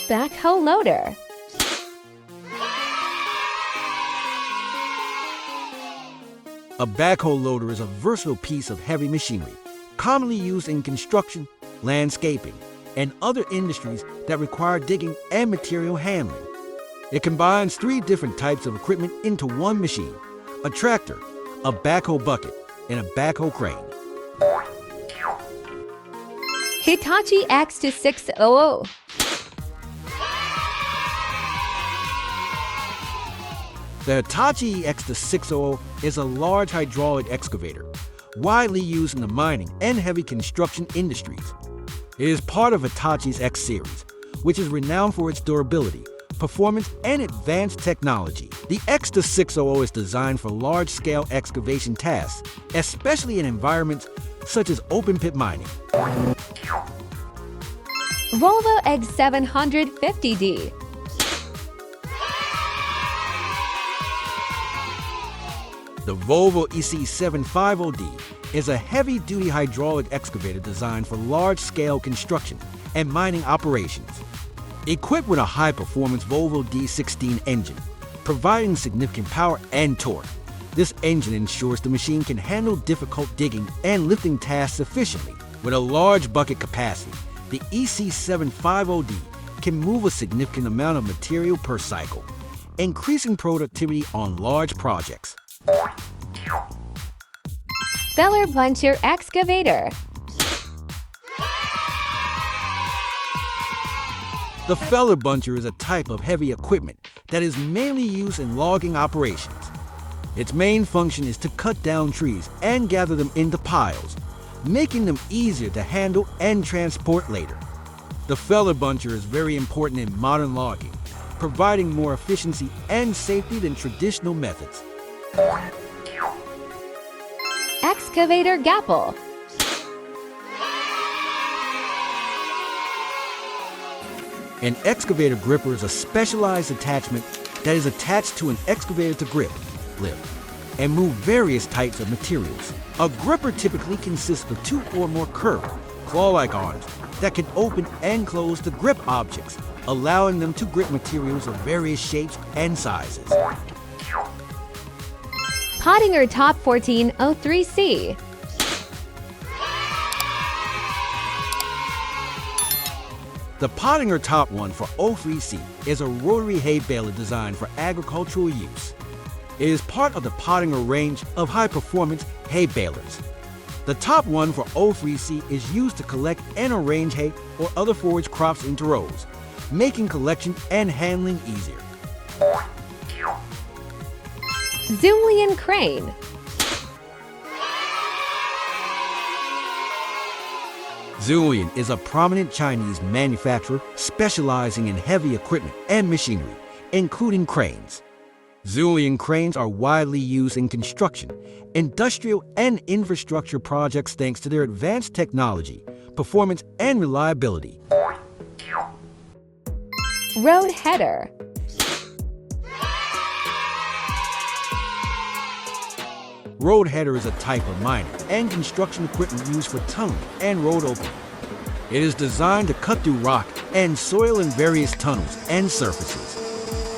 Backhoe loader. A backhoe loader is a versatile piece of heavy machinery, commonly used in construction, landscaping, and other industries that require digging and material handling. It combines three different types of equipment into one machine: a tractor, a backhoe bucket, and a backhoe crane. Hitachi X2600. The Hitachi X2600 is a large hydraulic excavator, widely used in the mining and heavy construction industries. It is part of Hitachi's X series, which is renowned for its durability, performance, and advanced technology. The X2600 is designed for large-scale excavation tasks, especially in environments such as open-pit mining. Volvo X750D. The Volvo EC750D is a heavy-duty hydraulic excavator designed for large-scale construction and mining operations. Equipped with a high-performance Volvo D16 engine, providing significant power and torque, this engine ensures the machine can handle difficult digging and lifting tasks efficiently. With a large bucket capacity, the EC750D can move a significant amount of material per cycle, increasing productivity on large projects. Feller Puncher Excavator. The feller buncher is a type of heavy equipment that is mainly used in logging operations. Its main function is to cut down trees and gather them into piles, making them easier to handle and transport later. The feller buncher is very important in modern logging, providing more efficiency and safety than traditional methods. Excavator Gapple. An excavator gripper is a specialized attachment that is attached to an excavator to grip, lift, and move various types of materials. A gripper typically consists of two or more curved, claw-like arms that can open and close to grip objects, allowing them to grip materials of various shapes and sizes. Pottinger Top 1403C. The Pottinger Top 1 for 03C is a rotary hay baler designed for agricultural use. It is part of the Pottinger range of high-performance hay balers. The Top 1 for 03C is used to collect and arrange hay or other forage crops into rows, making collection and handling easier. Zoomlion Crane. Zoomlion is a prominent Chinese manufacturer specializing in heavy equipment and machinery, including cranes. Zoomlion cranes are widely used in construction, industrial, and infrastructure projects thanks to their advanced technology, performance, and reliability. Road Header. Road header is a type of mining and construction equipment used for tunneling and road opening. It is designed to cut through rock and soil in various tunnels and surfaces.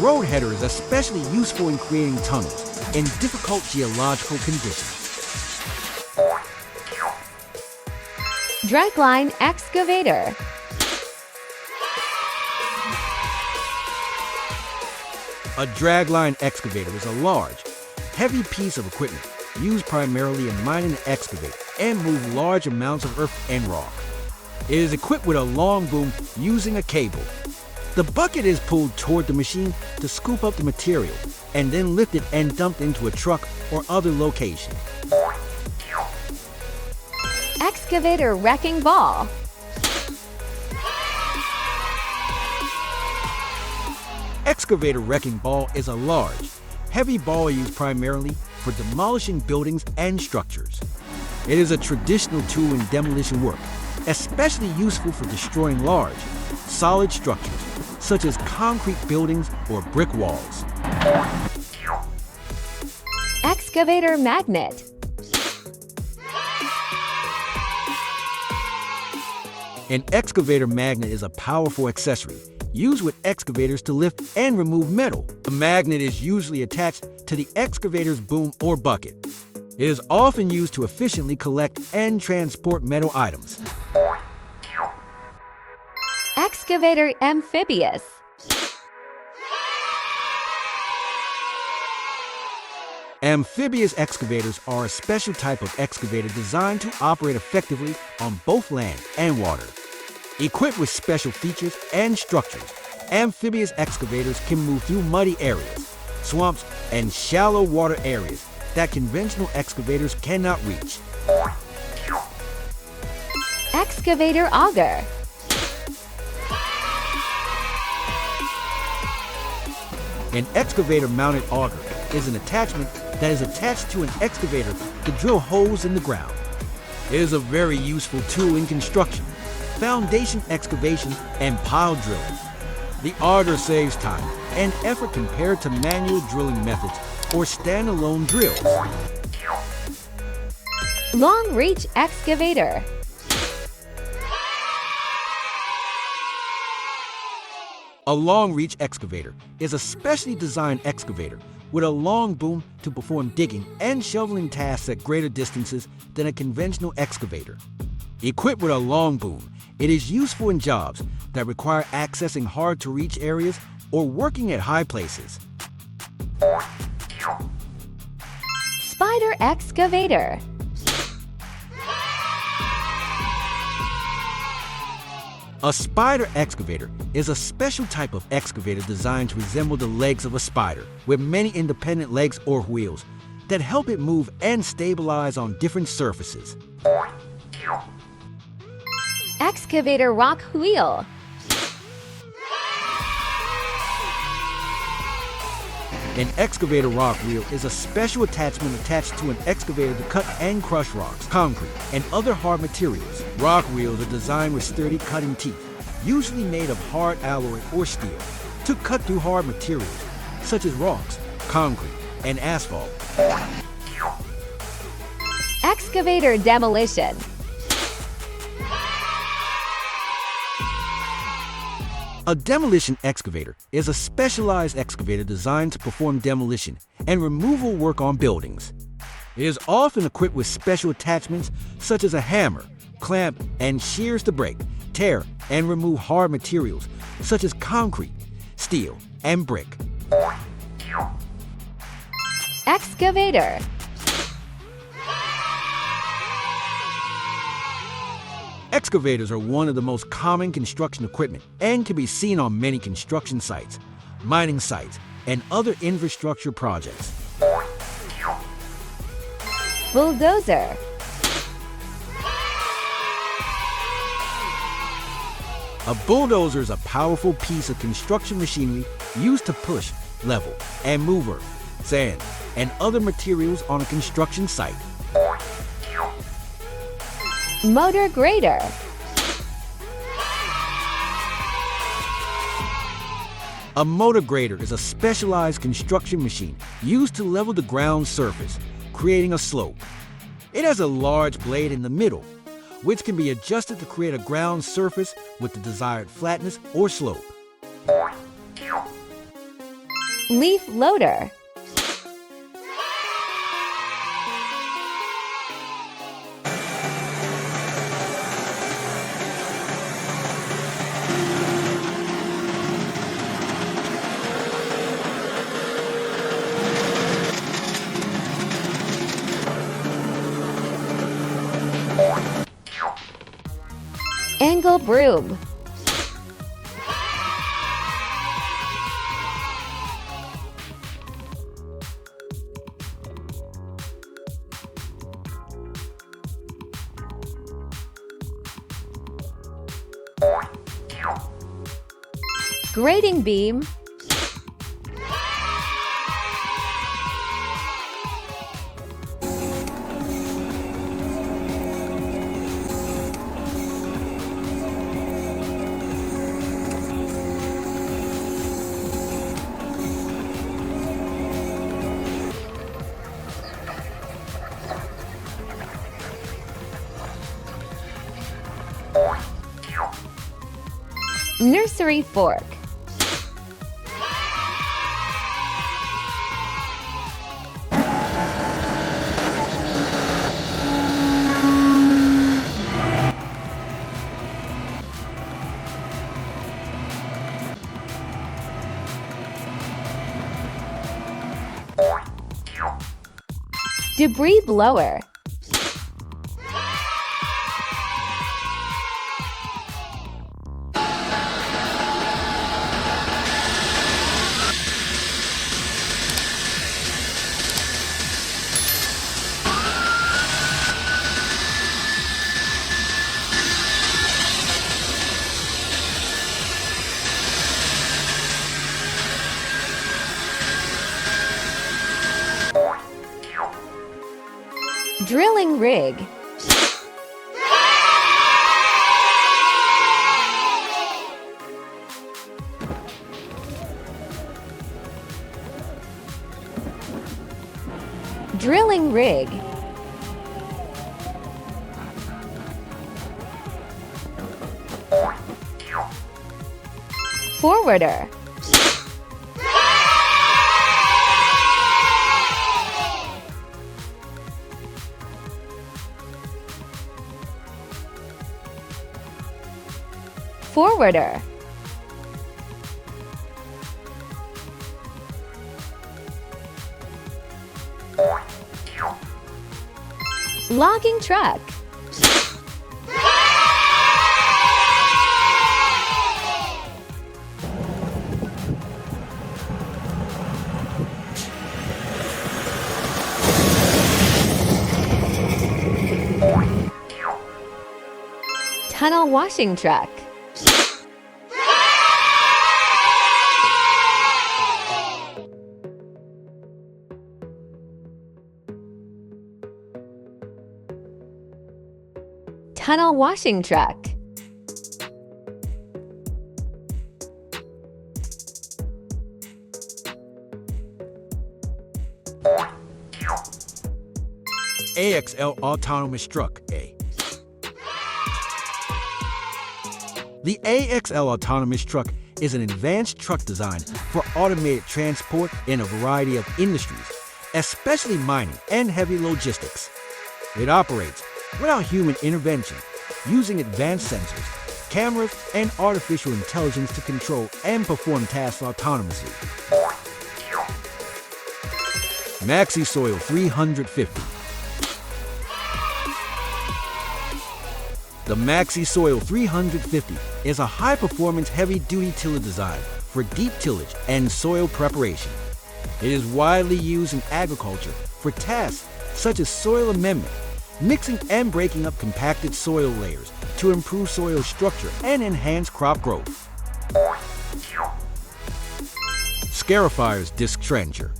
Road header is especially useful in creating tunnels in difficult geological conditions. Dragline Excavator. A dragline excavator is a large, heavy piece of equipment used primarily in mining and excavating and move large amounts of earth and rock. It is equipped with a long boom using a cable. The bucket is pulled toward the machine to scoop up the material and then lifted and dumped into a truck or other location. Excavator Wrecking Ball. Excavator wrecking ball is a large, heavy ball used primarily for demolishing buildings and structures. It is a traditional tool in demolition work, especially useful for destroying large, solid structures, such as concrete buildings or brick walls. Excavator Magnet. An excavator magnet is a powerful accessory used with excavators to lift and remove metal. The magnet is usually attached to the excavator's boom or bucket. It is often used to efficiently collect and transport metal items. Excavator Amphibious. Amphibious excavators are a special type of excavator designed to operate effectively on both land and water. Equipped with special features and structures, amphibious excavators can move through muddy areas, swamps, and shallow water areas that conventional excavators cannot reach. Excavator auger. An excavator-mounted auger is an attachment that is attached to an excavator to drill holes in the ground. It is a very useful tool in construction, foundation excavation, and pile drilling. The auger saves time and effort compared to manual drilling methods or standalone drills. Long reach excavator. A long-reach excavator is a specially designed excavator with a long boom to perform digging and shoveling tasks at greater distances than a conventional excavator. Equipped with a long boom, it is useful in jobs that require accessing hard-to-reach areas or working at high places. Spider excavator. A spider excavator is a special type of excavator designed to resemble the legs of a spider, with many independent legs or wheels that help it move and stabilize on different surfaces. Excavator rock wheel. An excavator rock wheel is a special attachment attached to an excavator to cut and crush rocks, concrete, and other hard materials. Rock wheels are designed with sturdy cutting teeth, usually made of hard alloy or steel, to cut through hard materials such as rocks, concrete, and asphalt. Excavator demolition. A demolition excavator is a specialized excavator designed to perform demolition and removal work on buildings. It is often equipped with special attachments such as a hammer, clamp, and shears to break, tear, and remove hard materials such as concrete, steel, and brick. Excavator. Excavators are one of the most common construction equipment and can be seen on many construction sites, mining sites, and other infrastructure projects. Bulldozer. A bulldozer is a powerful piece of construction machinery used to push, level, and move earth, sand, and other materials on a construction site. Motor grader. A motor grader is a specialized construction machine used to level the ground surface, creating a slope. It has a large blade in the middle, which can be adjusted to create a ground surface with the desired flatness or slope. Leaf loader. Angle broom. Grading beam. Nursery fork. Debris blower. Drilling rig. Drilling rig. Forwarder. Forwarder. Logging truck. Tunnel washing truck. Tunnel washing truck. AXL autonomous truck A. The AXL autonomous truck is an advanced truck design for automated transport in a variety of industries, especially mining and heavy logistics. It operates without human intervention, using advanced sensors, cameras, and artificial intelligence to control and perform tasks autonomously. Maxi Soil 350. The Maxi Soil 350 is a high-performance heavy-duty tiller design for deep tillage and soil preparation. It is widely used in agriculture for tasks such as soil amendment, mixing and breaking up compacted soil layers to improve soil structure and enhance crop growth. Excavators disc trencher.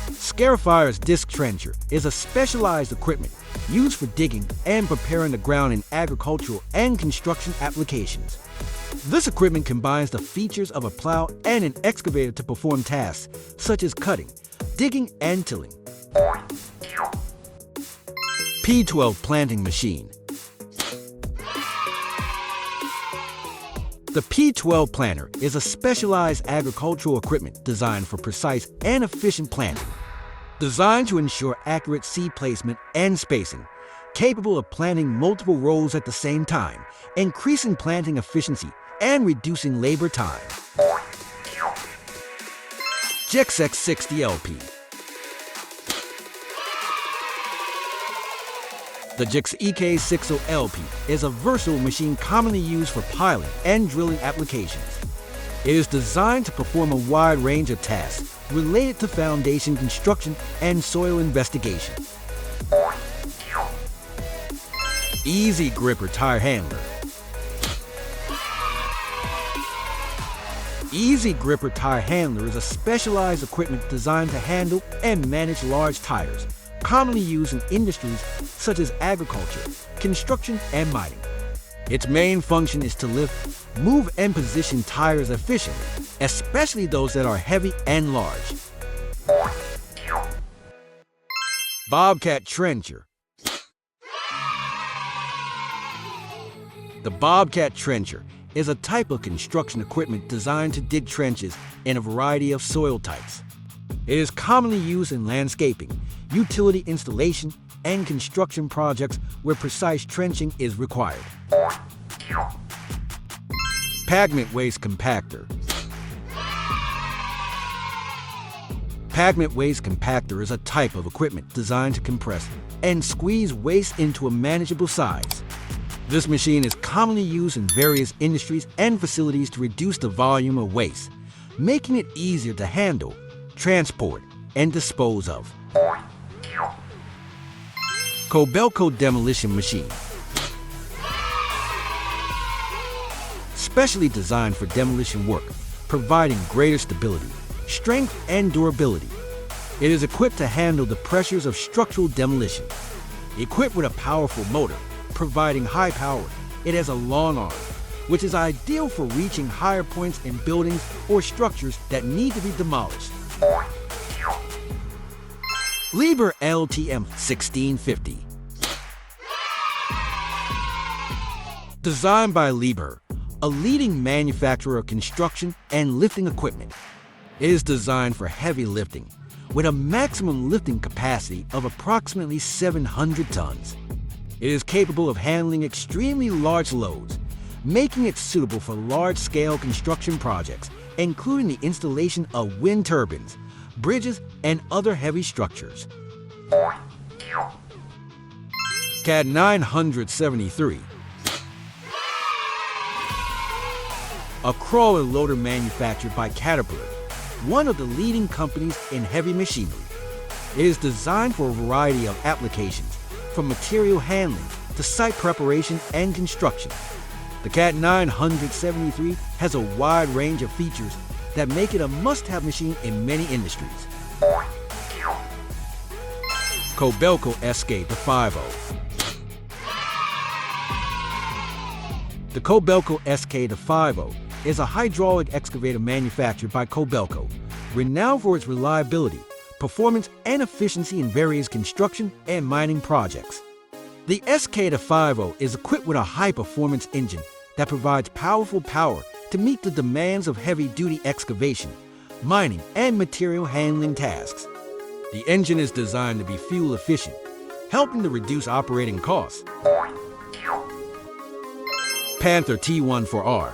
Excavators disc trencher is a specialized equipment used for digging and preparing the ground in agricultural and construction applications. This equipment combines the features of a plow and an excavator to perform tasks such as cutting, digging, and tilling. P12 planting machine. The P12 planter is a specialized agricultural equipment designed for precise and efficient planting. Designed to ensure accurate seed placement and spacing, capable of planting multiple rows at the same time, increasing planting efficiency and reducing labor time. Jexx 60 LP. The Jexx EK60 LP is a versatile machine commonly used for piling and drilling applications. It is designed to perform a wide range of tasks related to foundation construction and soil investigation. Easy Gripper Tire Handler. Easy Gripper Tire Handler is a specialized equipment designed to handle and manage large tires, commonly used in industries such as agriculture, construction, and mining. Its main function is to lift, move, and position tires efficiently, especially those that are heavy and large. Bobcat Trencher. The Bobcat Trencher is a type of construction equipment designed to dig trenches in a variety of soil types. It is commonly used in landscaping, utility installation, and construction projects where precise trenching is required. Pavement Waste Compactor. Compactment waste compactor is a type of equipment designed to compress and squeeze waste into a manageable size. This machine is commonly used in various industries and facilities to reduce the volume of waste, making it easier to handle, transport, and dispose of. Kobelco demolition machine. Specially designed for demolition work, providing greater stability, strength, and durability. It is equipped to handle the pressures of structural demolition. Equipped with a powerful motor, providing high power, it has a long arm, which is ideal for reaching higher points in buildings or structures that need to be demolished. Liebherr LTM 1650. Designed by Liebherr, a leading manufacturer of construction and lifting equipment. It is designed for heavy lifting, with a maximum lifting capacity of approximately 700 tons. It is capable of handling extremely large loads, making it suitable for large-scale construction projects, including the installation of wind turbines, bridges, and other heavy structures. CAT 973. A crawler loader manufactured by Caterpillar, one of the leading companies in heavy machinery. It is designed for a variety of applications, from material handling to site preparation and construction. The CAT 973 has a wide range of features that make it a must-have machine in many industries. Kobelco Excavator 50. The Kobelco Excavator 50 is a hydraulic excavator manufactured by Kobelco, renowned for its reliability, performance, and efficiency in various construction and mining projects. The Excavator 50 is equipped with a high-performance engine that provides powerful power to meet the demands of heavy-duty excavation, mining, and material handling tasks. The engine is designed to be fuel efficient, helping to reduce operating costs. Panther T14R.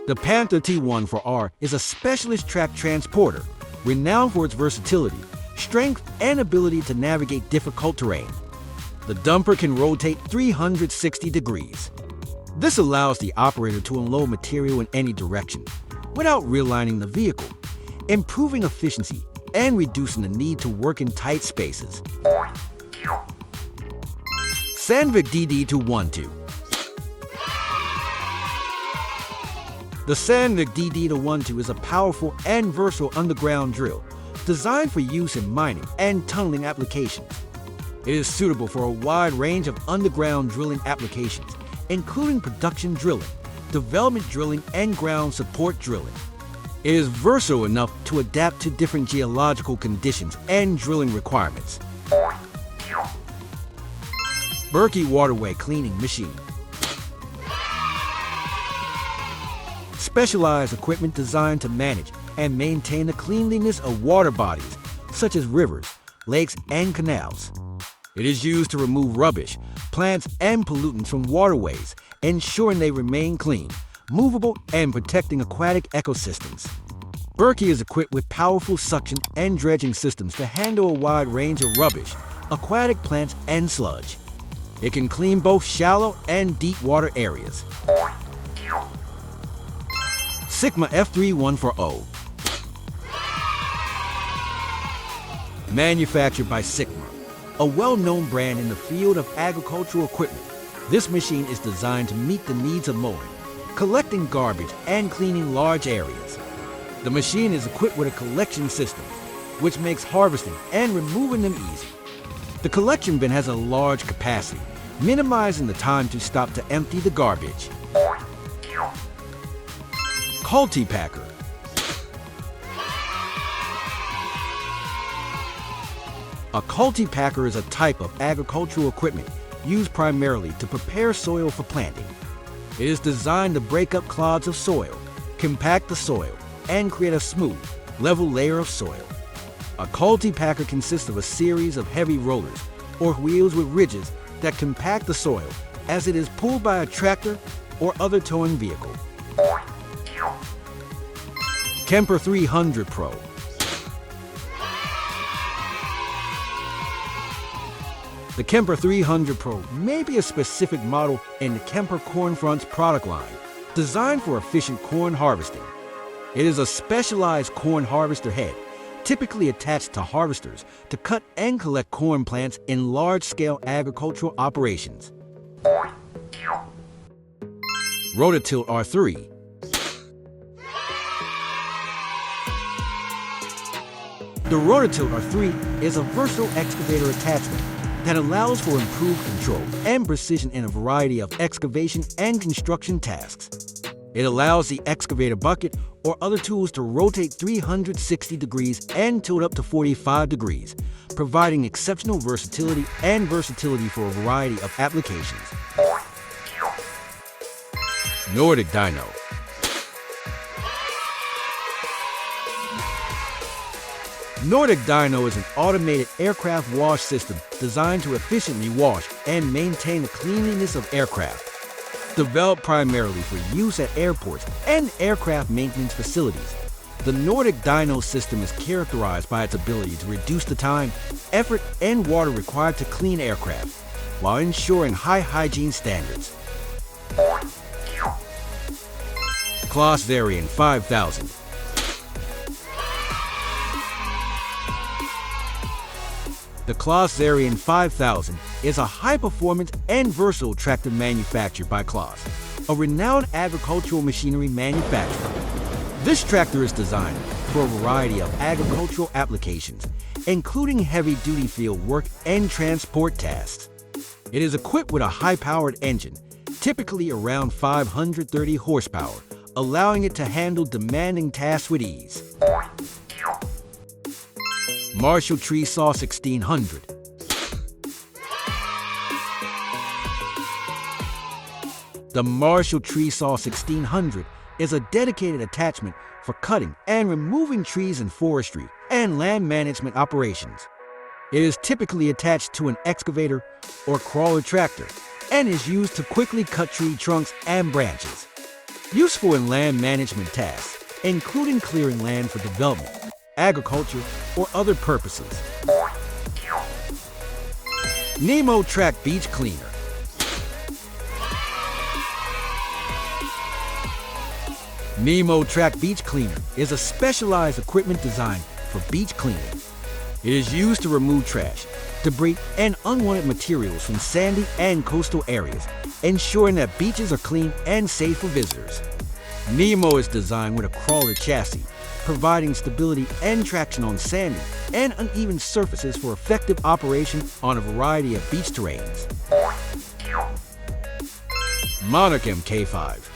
The Panther T14R is a specialist track transporter, renowned for its versatility, strength, and ability to navigate difficult terrain. The dumper can rotate 360 degrees. This allows the operator to unload material in any direction, without realigning the vehicle, improving efficiency and reducing the need to work in tight spaces. Sandvik DD212. The Sandvik DD212 is a powerful and versatile underground drill designed for use in mining and tunneling applications. It is suitable for a wide range of underground drilling applications, including production drilling, development drilling, and ground support drilling. It is versatile enough to adapt to different geological conditions and drilling requirements. Berkey Waterway Cleaning Machine. Specialized equipment designed to manage and maintain the cleanliness of water bodies, such as rivers, lakes, and canals. It is used to remove rubbish, plants, and pollutants from waterways, ensuring they remain clean, movable, and protecting aquatic ecosystems. Berkey is equipped with powerful suction and dredging systems to handle a wide range of rubbish, aquatic plants, and sludge. It can clean both shallow and deep water areas. Sigma F3140. Manufactured by Sigma, a well-known brand in the field of agricultural equipment, this machine is designed to meet the needs of mowing, collecting garbage, and cleaning large areas. The machine is equipped with a collection system, which makes harvesting and removing them easy. The collection bin has a large capacity, minimizing the time to stop to empty the garbage. Cultipacker. A cultipacker is a type of agricultural equipment used primarily to prepare soil for planting. It is designed to break up clods of soil, compact the soil, and create a smooth, level layer of soil. A cultipacker consists of a series of heavy rollers or wheels with ridges that compact the soil as it is pulled by a tractor or other towing vehicle. Kemper 300 Pro. The Kemper 300 Pro may be a specific model in the Kemper Corn Fronts product line, designed for efficient corn harvesting. It is a specialized corn harvester head, typically attached to harvesters to cut and collect corn plants in large-scale agricultural operations. Rototilt R3. The Rototilt R3 is a versatile excavator attachment that allows for improved control and precision in a variety of excavation and construction tasks. It allows the excavator bucket or other tools to rotate 360 degrees and tilt up to 45 degrees, providing exceptional versatility for a variety of applications. Nordic Dyno. Nordic Dyno is an automated aircraft wash system designed to efficiently wash and maintain the cleanliness of aircraft. Developed primarily for use at airports and aircraft maintenance facilities, the Nordic Dyno system is characterized by its ability to reduce the time, effort, and water required to clean aircraft, while ensuring high hygiene standards. Claas Variant 5000. The Claas Variant 5000 is a high-performance and versatile tractor manufactured by Claas, a renowned agricultural machinery manufacturer. This tractor is designed for a variety of agricultural applications, including heavy-duty field work and transport tasks. It is equipped with a high-powered engine, typically around 530 horsepower, allowing it to handle demanding tasks with ease. Marshall Tree Saw 1600. The Marshall Tree Saw 1600 is a dedicated attachment for cutting and removing trees in forestry and land management operations. It is typically attached to an excavator or crawler tractor and is used to quickly cut tree trunks and branches. Useful in land management tasks, including clearing land for development, agriculture, or other purposes. Nemo Track Beach Cleaner. Nemo Track Beach Cleaner is a specialized equipment designed for beach cleaning. It is used to remove trash, debris, and unwanted materials from sandy and coastal areas, ensuring that beaches are clean and safe for visitors. Nemo is designed with a crawler chassis, providing stability and traction on sandy and uneven surfaces for effective operation on a variety of beach terrains. Monarch MK5.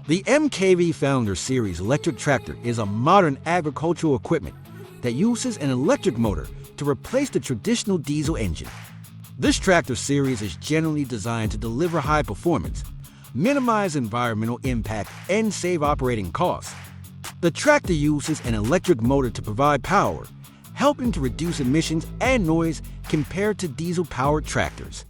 The MKV Founder Series electric tractor is a modern agricultural equipment that uses an electric motor to replace the traditional diesel engine. This tractor series is generally designed to deliver high performance, minimize environmental impact, and save operating costs. The tractor uses an electric motor to provide power, helping to reduce emissions and noise compared to diesel-powered tractors.